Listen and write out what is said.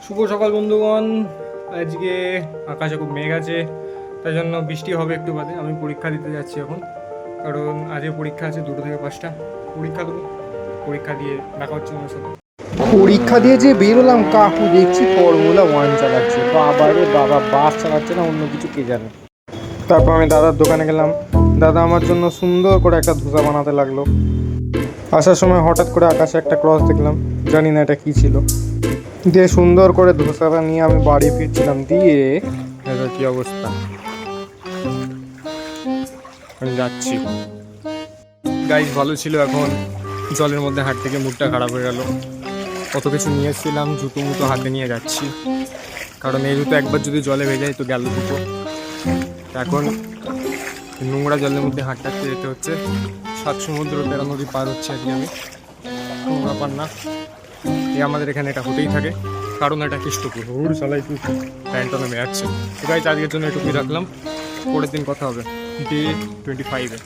শুভ সকাল বন্ধুগণ। আজকে আকাশে খুব মেঘ আছে, তাই জন্য বৃষ্টি হবে একটু বাদে। আমি পরীক্ষা দিতে যাচ্ছি এখন, কারণ আজকে পরীক্ষা আছে 2টো থেকে 5টা। পরীক্ষা দেবো, পরীক্ষা দিয়ে দেখা হচ্ছে আমার সাথে। পরীক্ষা দিয়ে যে বেরোলাম, কাকু দেখছি ফর্মুলা 1 চালাচ্ছে। বাবা রে বাবা, বাস চালাচ্ছে না অন্য কিছু কে জানে। তারপর আমি দাদার দোকানে গেলাম। দাদা আমার জন্য সুন্দর করে একটা ধোসা বানাতে লাগলো। আসার সময় হঠাৎ করে আকাশে একটা ক্রস দেখলাম, জানি না এটা কি ছিল। দিয়ে সুন্দর করে ধোসাটা নিয়ে আমি বাড়ি ফিরছিলাম। দিয়ে এবার কি অবস্থা, আমি যাচ্ছি। গাইজ ভালো ছিল, এখন জলের মধ্যে হাঁটতে গিয়ে মুডটা খারাপ হয়ে গেল। কত কিছু নিয়ে এসেছিলাম, জুতো মুতো হাতে নিয়ে যাচ্ছি, কারণ এই জুতো একবার যদি জলে ভেজায় তো গেল দুটো। এখন নোংরা জলের মধ্যে হাঁটতে হাঁটতে যেতে হচ্ছে। 7 সমুদ্র 13 নদী পার হচ্ছে আজকে আমি, কোনো ব্যাপার না। আমাদের এখানে এটা হতেই থাকে, কারণ এটা খ্রিস্টপুর হুড় সালাই প্যান্টটা নেমে যাচ্ছে। তো গাইজ আজকের জন্য এটুকুই রাখলাম, পরের দিন কথা হবে ডে 25-এ।